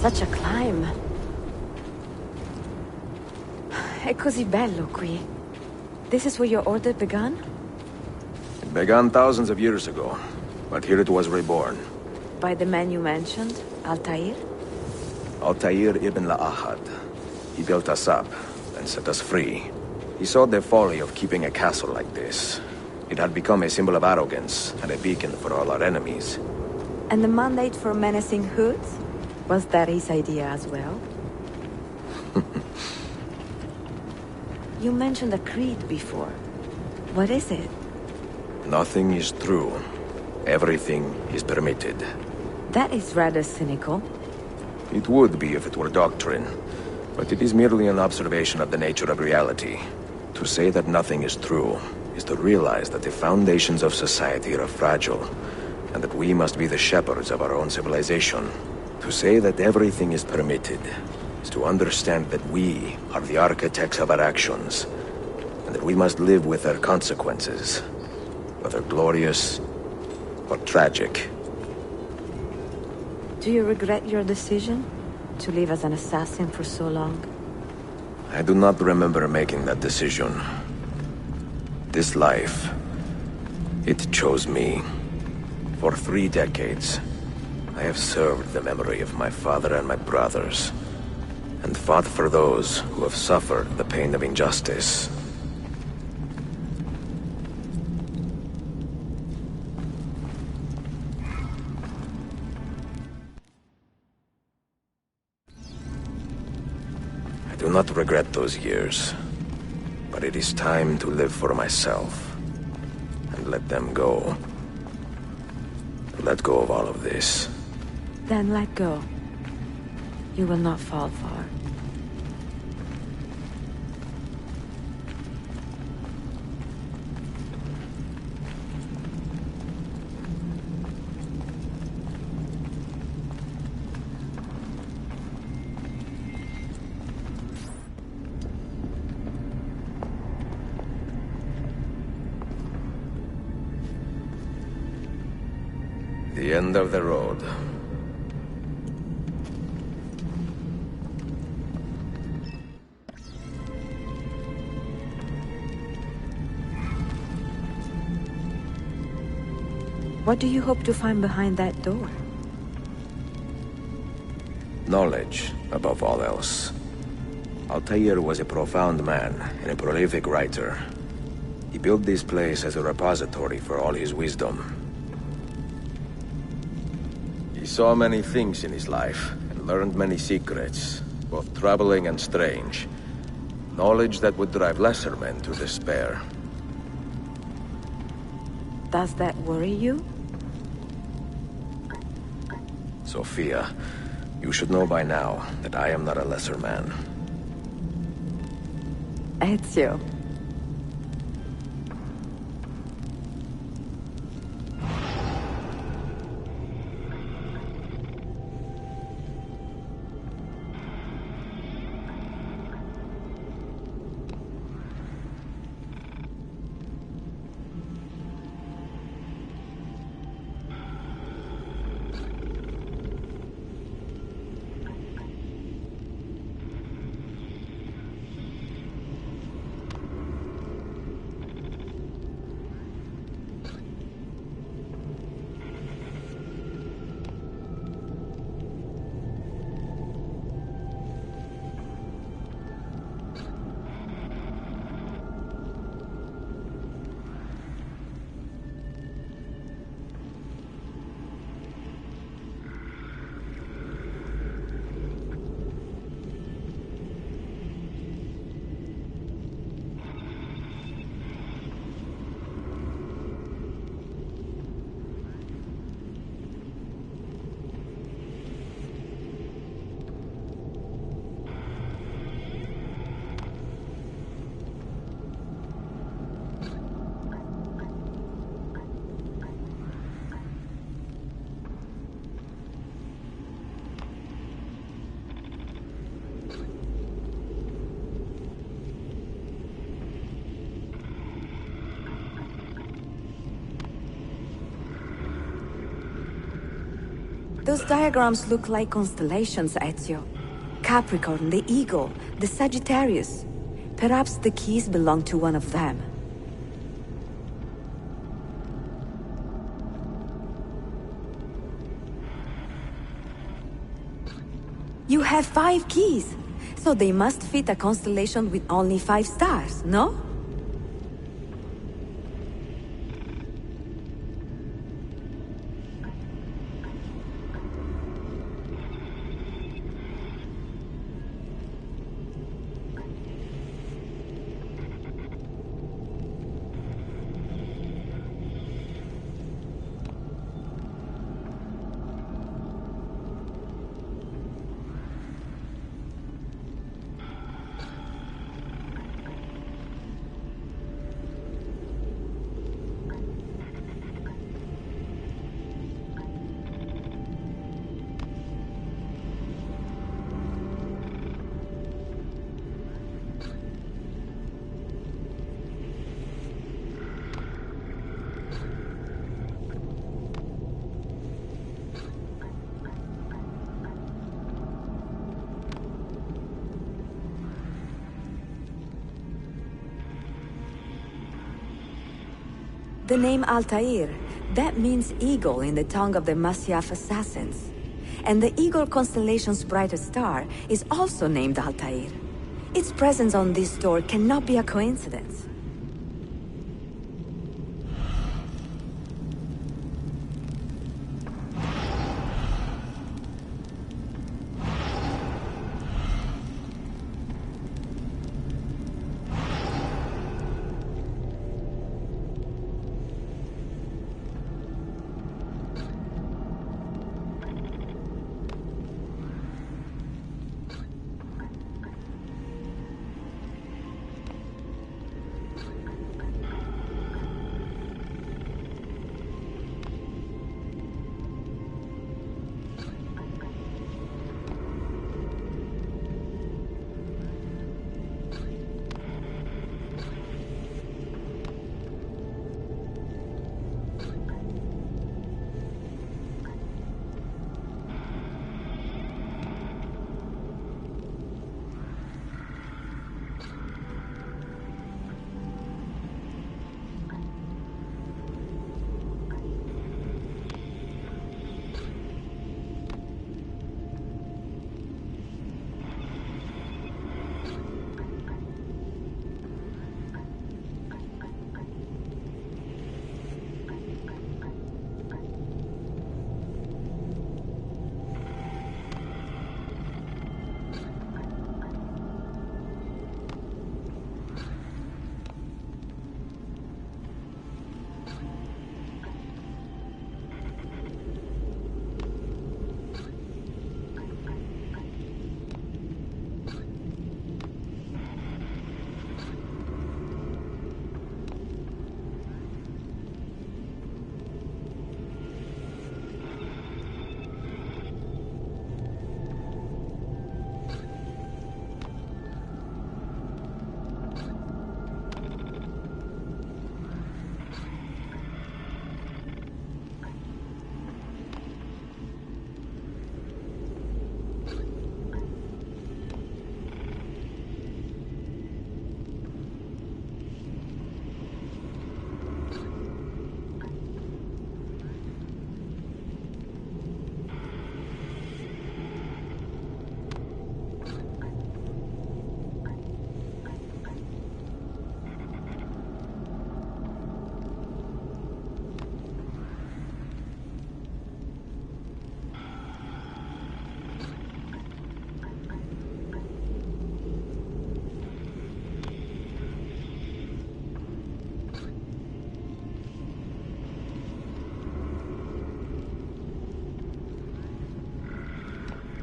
Such a climb. È così bello qui. This is where your order began? It began thousands of years ago, but here it was reborn. By the man you mentioned, Altair? Altair ibn La'ahad. He built us up, and set us free. He saw the folly of keeping a castle like this. It had become a symbol of arrogance, and a beacon for all our enemies. And the mandate for menacing hoods? Was that his idea as well? You mentioned a creed before. What is it? Nothing is true. Everything is permitted. That is rather cynical. It would be if it were doctrine, but it is merely an observation of the nature of reality. To say that nothing is true is to realize that the foundations of society are fragile, and that we must be the shepherds of our own civilization. To say that everything is permitted is to understand that we are the architects of our actions, and that we must live with their consequences, whether glorious or tragic. Do you regret your decision to live as an assassin for so long? I do not remember making that decision. This life, it chose me. For 3 decades, I have served the memory of my father and my brothers, and fought for those who have suffered the pain of injustice. I do not regret those years, but it is time to live for myself, and let them go. Let go of all of this. Then let go. You will not fall far. The end of the road. What do you hope to find behind that door? Knowledge, above all else. Altair was a profound man and a prolific writer. He built this place as a repository for all his wisdom. He saw many things in his life, and learned many secrets, both troubling and strange. Knowledge that would drive lesser men to despair. Does that worry you? Sophia, you should know by now that I am not a lesser man. Ezio. Those diagrams look like constellations, Ezio. Capricorn, the Eagle, the Sagittarius. Perhaps the keys belong to one of them. You have 5 keys, so they must fit a constellation with only 5 stars, no? The name Altair, that means eagle in the tongue of the Masyaf assassins. And the eagle constellation's brightest star is also named Altair. Its presence on this door cannot be a coincidence.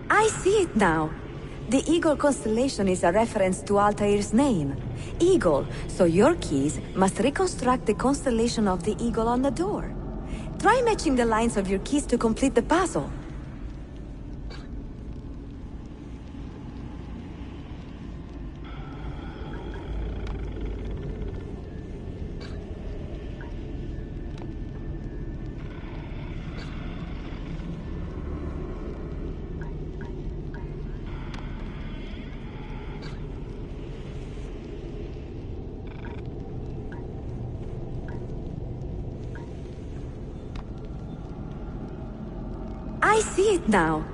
I see it now. The Eagle constellation is a reference to Altair's name. Eagle, so your keys must reconstruct the constellation of the eagle on the door. Try matching the lines of your keys to complete the puzzle. I see it now.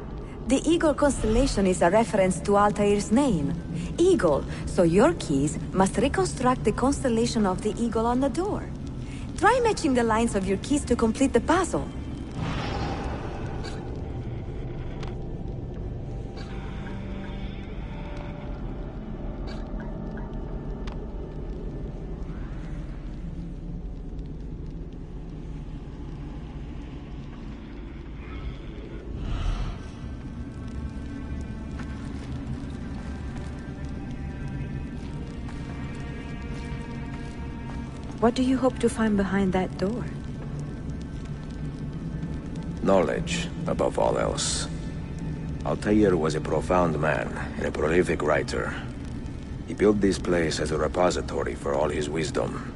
The Eagle constellation is a reference to Altair's name. Eagle, so your keys must reconstruct the constellation of the eagle on the door. Try matching the lines of your keys to complete the puzzle. What do you hope to find behind that door? Knowledge, above all else. Altair was a profound man and a prolific writer. He built this place as a repository for all his wisdom.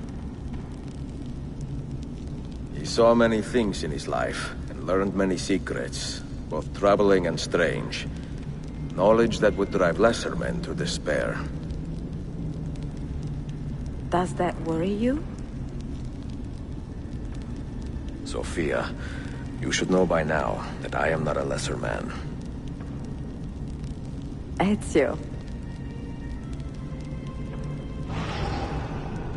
He saw many things in his life, and learned many secrets, both troubling and strange. Knowledge that would drive lesser men to despair. Does that worry you? Sophia, you should know by now that I am not a lesser man. Ezio.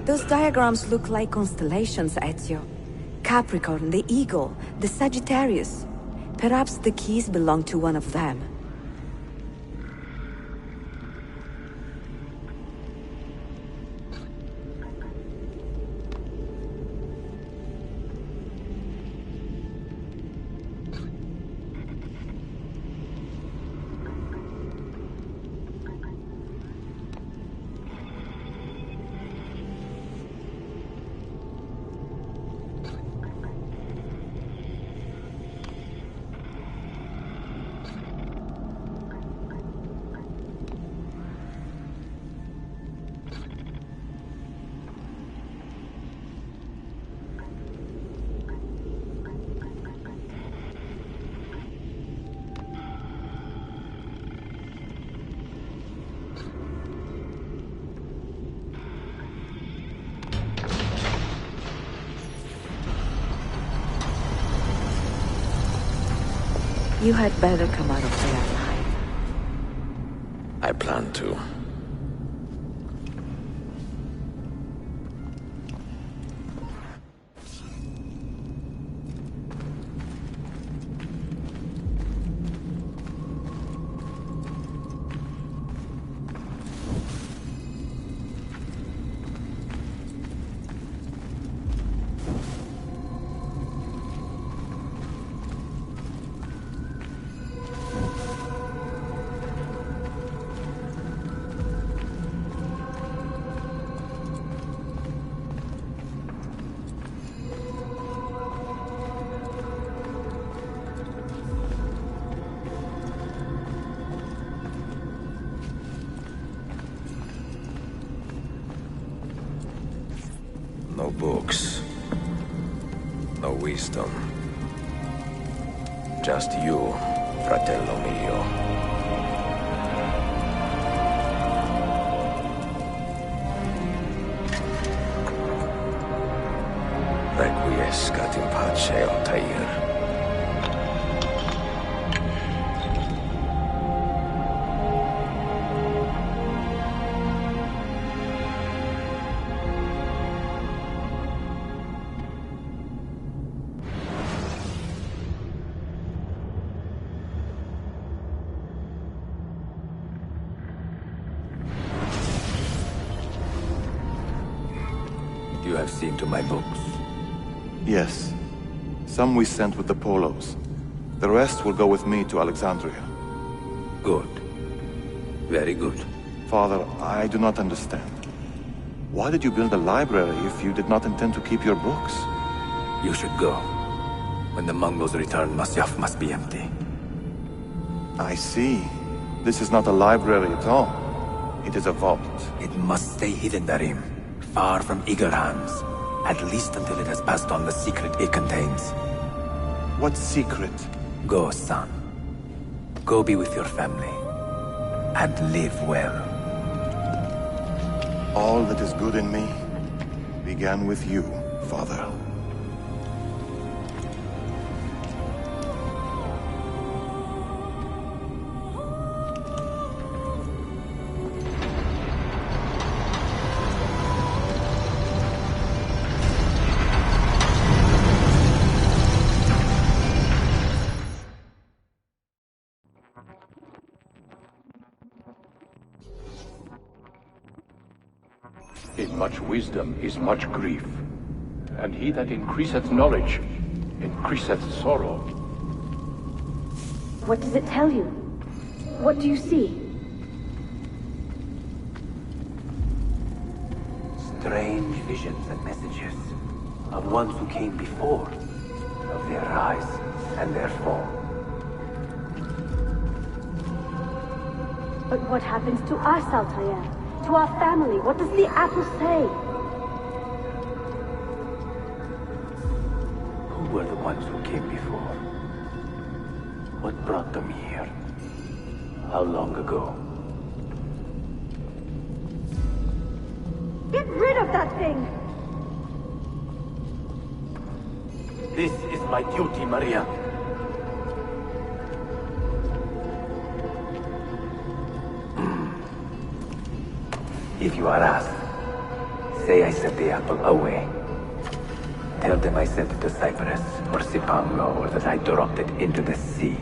Those diagrams look like constellations, Ezio. Capricorn, the Eagle, the Sagittarius. Perhaps the keys belong to one of them. You had better come out of there alive. I plan to. No books. No wisdom. Just you, fratello mio. Requiescat in pace, Altair. You have seen to my books? Yes. Some we sent with the Polos. The rest will go with me to Alexandria. Good. Very good. Father, I do not understand. Why did you build a library if you did not intend to keep your books? You should go. When the Mongols return, Masyaf must be empty. I see. This is not a library at all. It is a vault. It must stay hidden, Darim. Far from eager hands. At least until it has passed on the secret it contains. What secret? Go, son. Go be with your family. And live well. All that is good in me began with you, Father. In much wisdom is much grief. And he that increaseth knowledge, increaseth sorrow. What does it tell you? What do you see? Strange visions and messages of ones who came before, of their rise and their fall. But what happens to us, Altair? To our family? What does the apple say? Who were the ones who came before? What brought them here? How long ago? Get rid of that thing! This is my duty, Maria. If you are asked, say I sent the apple away. Tell them I sent it to Cyprus or Cipango, or that I dropped it into the sea.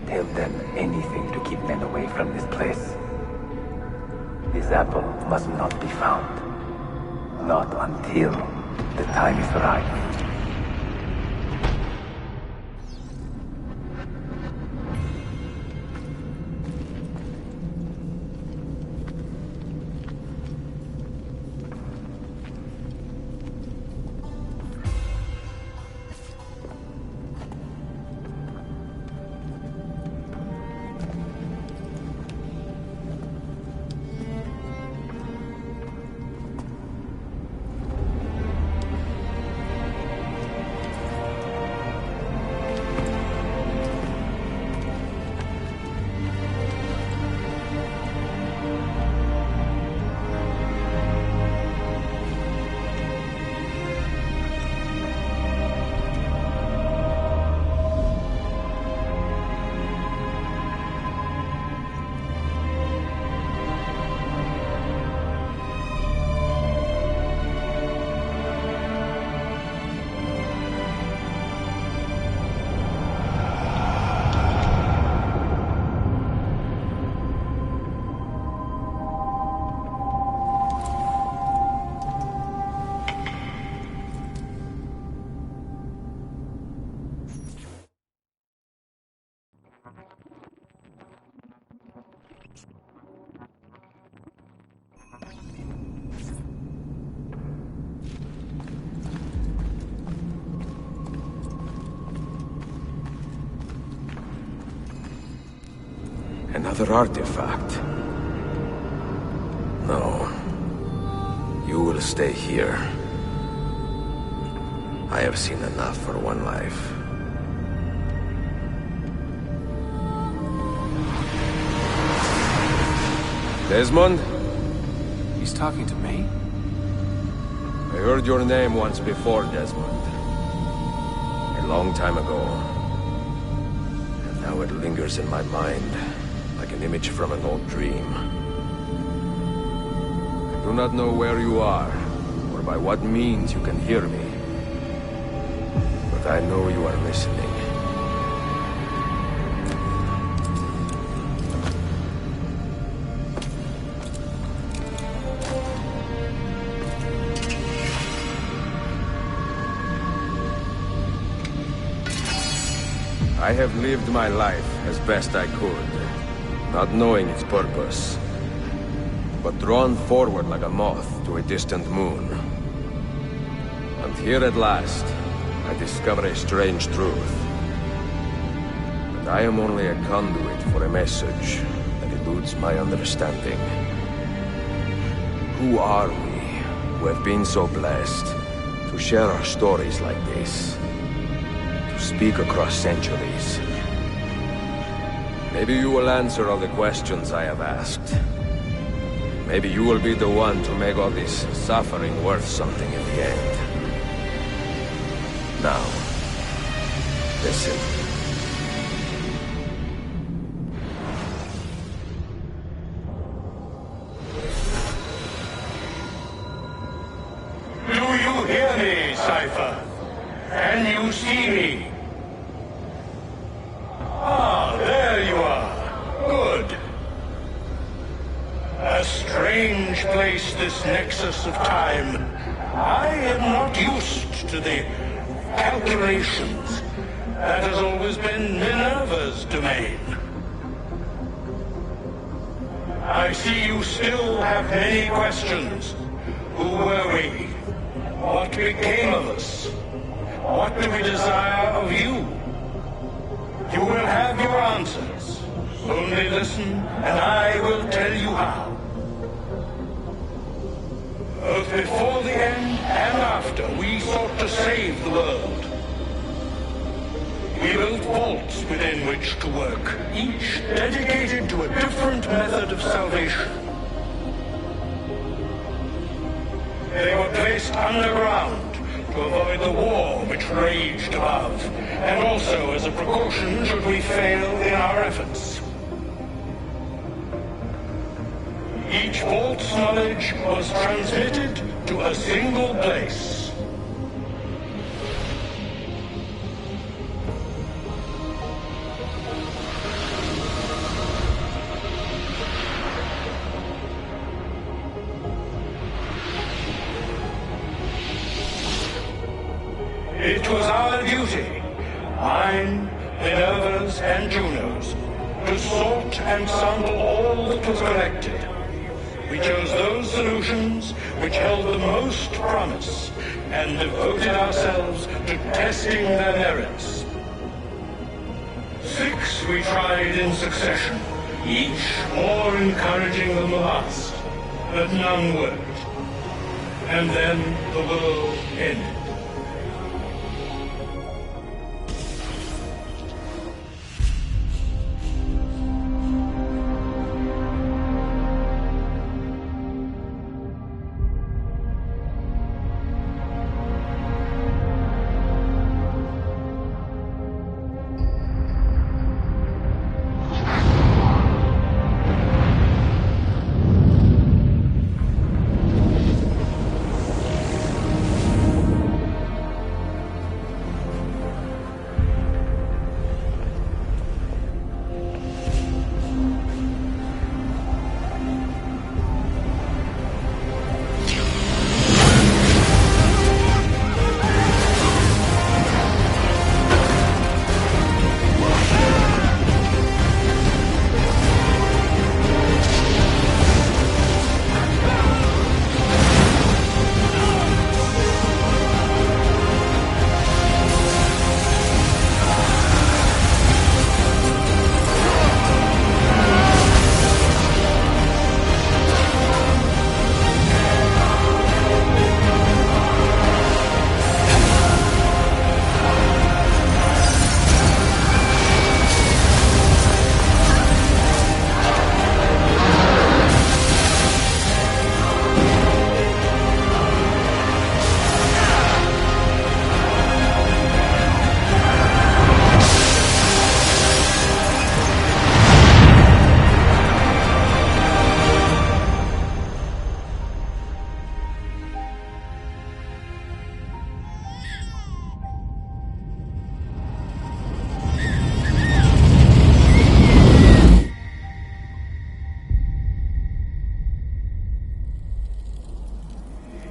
Tell them anything to keep men away from this place. This apple must not be found. Not until the time is right. Another artifact. No. You will stay here. I have seen enough for one life. Desmond? He's talking to me? I heard your name once before, Desmond. A long time ago. And now it lingers in my mind, like an image from an old dream. I do not know where you are, or by what means you can hear me. But I know you are listening. I have lived my life as best I could, not knowing its purpose, but drawn forward like a moth to a distant moon. And here at last, I discover a strange truth. That I am only a conduit for a message that eludes my understanding. Who are we, who have been so blessed to share our stories like this? Speak across centuries. Maybe you will answer all the questions I have asked. Maybe you will be the one to make all this suffering worth something in the end. Now, listen. Do you hear me, Cypher? Can you see me? Ah, there you are. Good. A strange strange place, this nexus of time. I am not used to the calculations. That has always been Minerva's domain. I see you still have many questions. Who were we? What became of us? What do we desire of you? You will have your answers. Only listen, and I will tell you how. Both before the end and after, we sought to save the world. We built vaults within which to work, each dedicated to a different method of salvation. They were placed underground to avoid the war which raged above, and also as a precaution should we fail in our efforts. Each vault's knowledge was transmitted to a single place. It was our duty, mine, Minerva's, and Juno's, to sort and sample all that was collected. We chose those solutions which held the most promise, and devoted ourselves to testing their merits. 6 we tried in succession, each more encouraging than the last, but none worked. And then the world ended.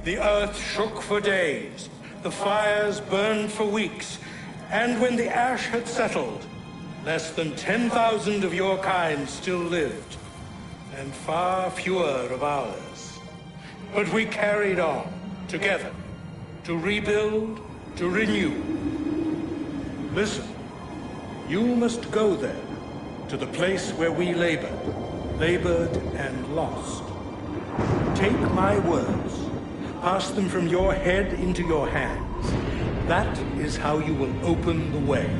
The earth shook for days, the fires burned for weeks, and when the ash had settled, less than 10,000 of your kind still lived, and far fewer of ours. But we carried on, together, to rebuild, to renew. Listen, you must go there, to the place where we labored and lost. Take my words. Pass them from your head into your hands. That is how you will open the way.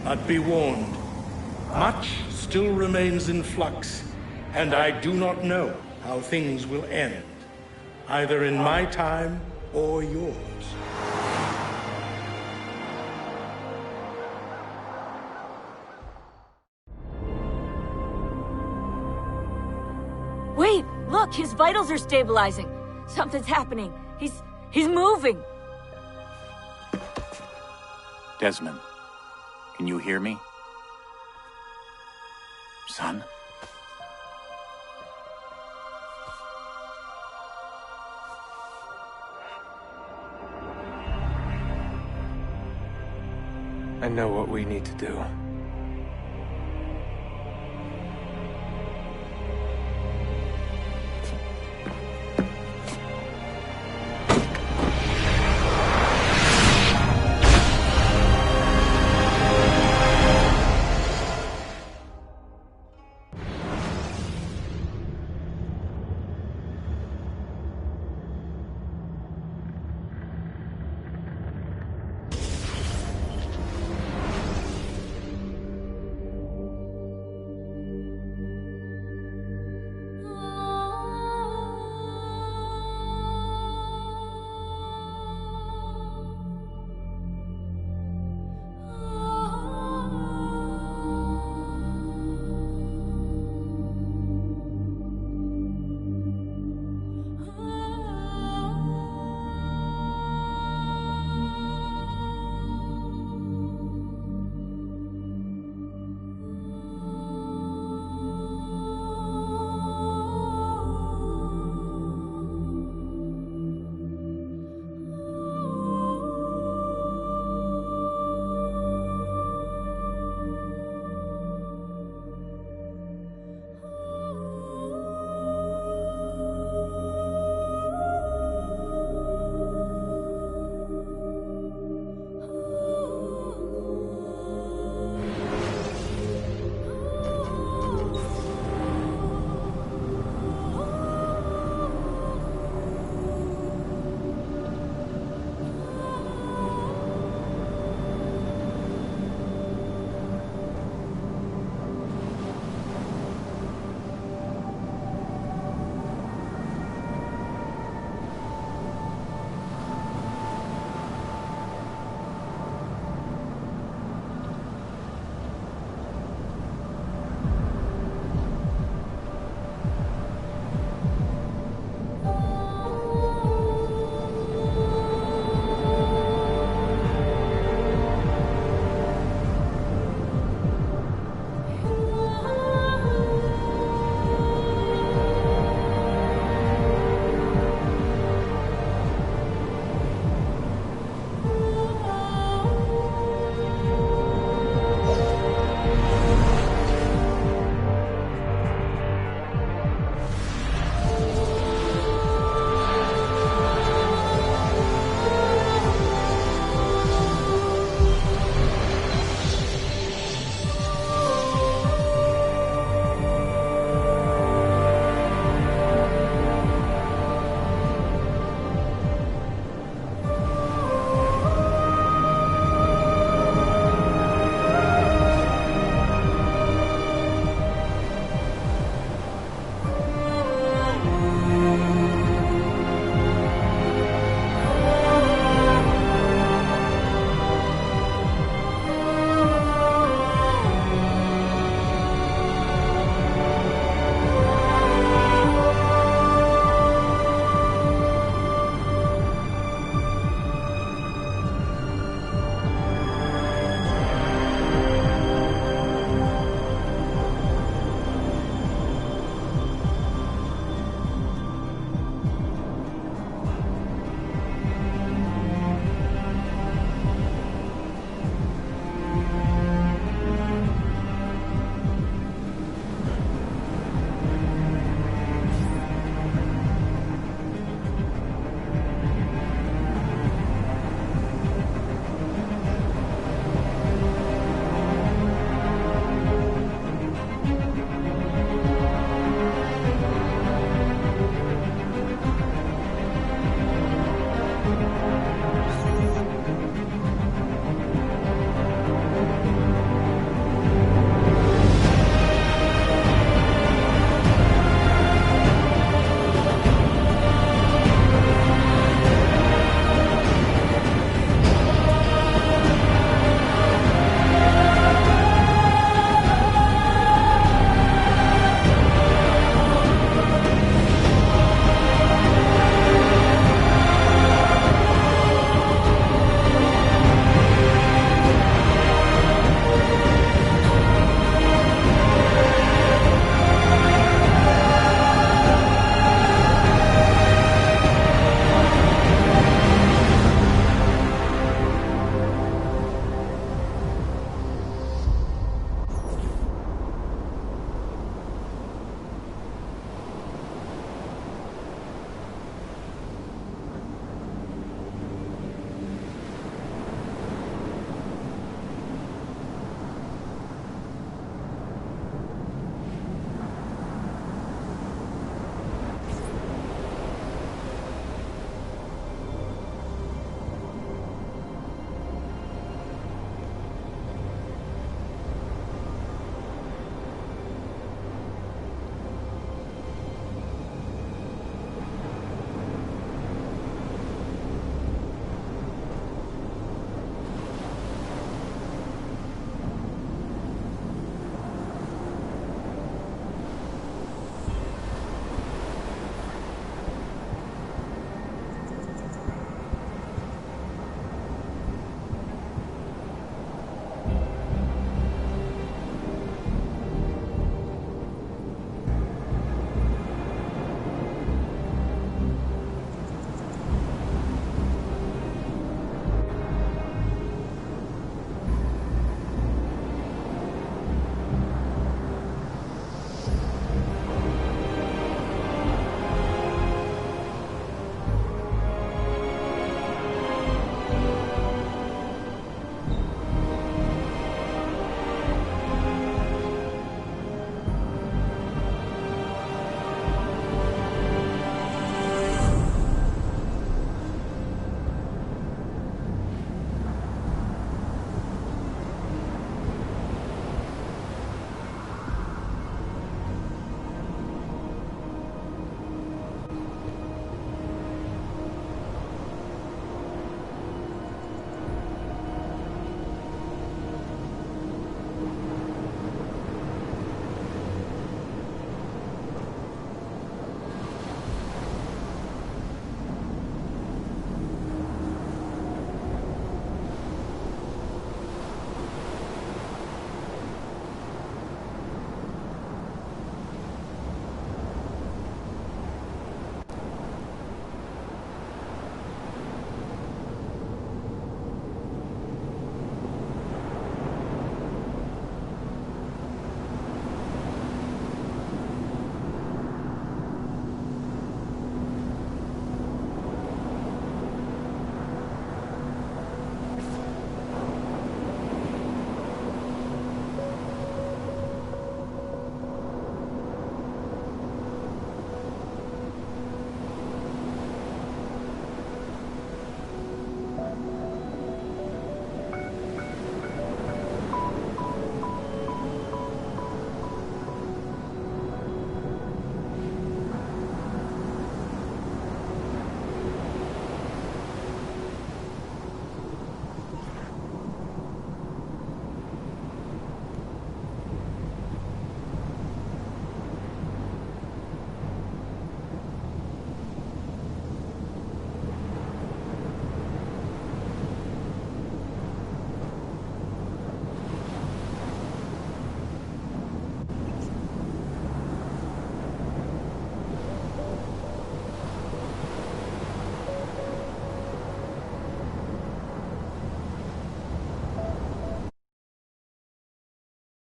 But be warned, much still remains in flux, and I do not know how things will end, either in my time or yours. Wait, look, his vitals are stabilizing. Something's happening. He's moving. Desmond, can you hear me? Son? I know what we need to do.